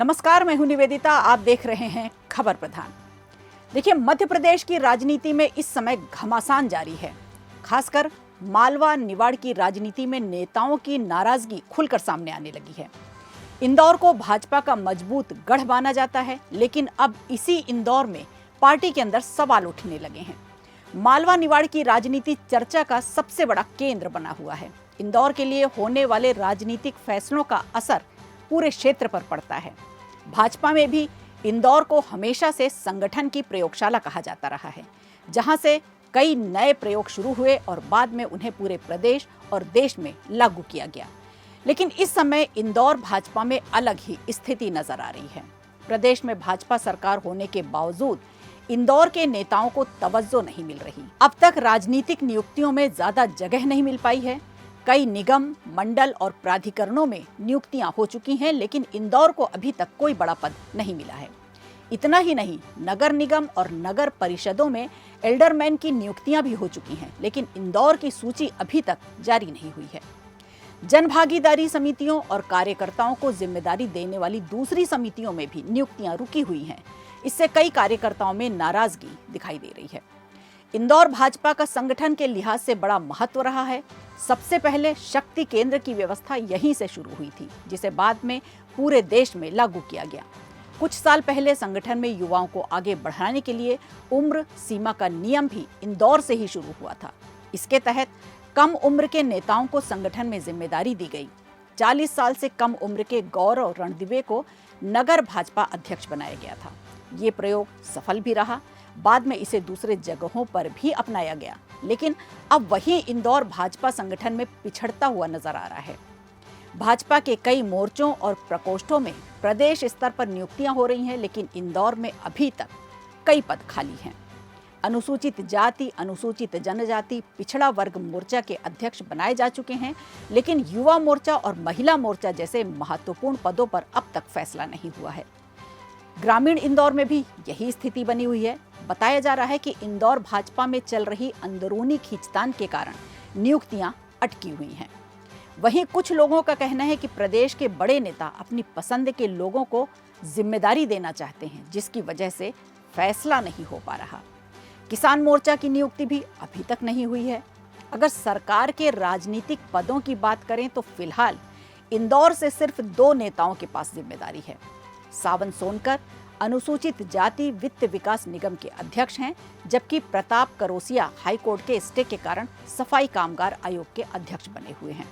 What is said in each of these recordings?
नमस्कार, मैं हूं निवेदिता। आप देख रहे हैं खबर प्रधान। देखिए, मध्य प्रदेश की राजनीति में इस समय घमासान जारी है। खासकर मालवा निवाड़ की राजनीति में नेताओं की नाराजगी खुलकर सामने आने लगी है। इंदौर को भाजपा का मजबूत गढ़ माना जाता है, लेकिन अब इसी इंदौर में पार्टी के अंदर सवाल उठने लगे हैं। मालवा निवाड़ की राजनीति चर्चा का सबसे बड़ा केंद्र बना हुआ है। इंदौर के लिए होने वाले राजनीतिक फैसलों का असर पूरे क्षेत्र पर पड़ता है। भाजपा में भी इंदौर को हमेशा से संगठन की प्रयोगशाला कहा जाता रहा है, जहां से कई नए प्रयोग शुरू हुए और बाद में उन्हें पूरे प्रदेश और देश में लागू किया गया। लेकिन इस समय इंदौर भाजपा में अलग ही स्थिति नजर आ रही है। प्रदेश में भाजपा सरकार होने के बावजूद इंदौर के नेताओं को तवज्जो नहीं मिल रही। अब तक राजनीतिक नियुक्तियों में ज्यादा जगह नहीं मिल पाई है। कई निगम, मंडल और प्राधिकरणों में नियुक्तियां हो चुकी हैं, लेकिन इंदौर को अभी तक कोई बड़ा पद नहीं मिला है। इतना ही नहीं, नगर निगम और नगर परिषदों में एल्डरमैन की नियुक्तियां भी हो चुकी हैं, लेकिन इंदौर की सूची अभी तक जारी नहीं हुई है। जनभागीदारी समितियों और कार्यकर्ताओं को जिम्मेदारी देने वाली दूसरी समितियों में भी नियुक्तियां रुकी हुई हैं। इससे कई कार्यकर्ताओं में नाराजगी दिखाई दे रही है। इंदौर भाजपा का संगठन के लिहाज से बड़ा महत्व रहा है। सबसे पहले शक्ति केंद्र की व्यवस्था यहीं से शुरू हुई थी, जिसे बाद में पूरे देश में लागू किया गया। कुछ साल पहले संगठन में युवाओं को आगे बढ़ाने के लिए उम्र सीमा का नियम भी इंदौर से ही शुरू हुआ था। इसके तहत कम उम्र के नेताओं को संगठन में जिम्मेदारी दी गई। 40 साल से कम उम्र के गौरव रणदिवे को नगर भाजपा अध्यक्ष बनाया गया था। ये प्रयोग सफल भी रहा। बाद में इसे दूसरे जगहों पर भी अपनाया गया, लेकिन अब वही इंदौर भाजपा संगठन में पिछड़ता हुआ नजर आ रहा है। भाजपा के कई मोर्चों और प्रकोष्ठों में प्रदेश स्तर पर नियुक्तियां हो रही हैं, लेकिन इंदौर में अभी तक कई पद खाली हैं। अनुसूचित जाति, अनुसूचित जनजाति, पिछड़ा वर्ग मोर्चा के अध्यक्ष बनाए जा चुके हैं, लेकिन युवा मोर्चा और महिला मोर्चा जैसे महत्वपूर्ण पदों पर अब तक फैसला नहीं हुआ है। ग्रामीण इंदौर में भी यही स्थिति बनी हुई है। बताया जा रहा है कि इंदौर भाजपा में चल रही अंदरूनी खींचतान के कारण नियुक्तियां अटकी हुई हैं। वहीं कुछ लोगों का कहना है कि प्रदेश के बड़े नेता अपनी पसंद के लोगों को जिम्मेदारी देना चाहते हैं, जिसकी वजह से फैसला नहीं हो पा रहा। किसान मोर्चा की नियुक्ति भी अभी तक नहीं हुई है। अगर सरकार के राजनीतिक पदों की बात करें तो फिलहाल इंदौर से सिर्फ 2 नेताओं के पास जिम्मेदारी है। सावन सोनकर अनुसूचित जाति वित्त विकास निगम के अध्यक्ष हैं, जबकि प्रताप करोसिया हाईकोर्ट के स्टे के कारण सफाई कामगार आयोग के अध्यक्ष बने हुए हैं।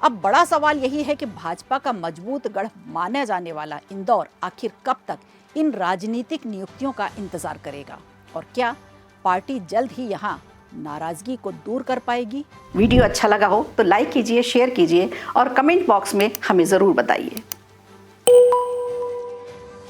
अब बड़ा सवाल यही है कि भाजपा का मजबूत गढ़ माना जाने वाला इंदौर आखिर कब तक इन राजनीतिक नियुक्तियों का इंतजार करेगा, और क्या पार्टी जल्द ही यहाँ नाराजगी को दूर कर पाएगी? वीडियो अच्छा लगा हो तो लाइक कीजिए, शेयर कीजिए और कमेंट बॉक्स में हमें जरूर बताइए।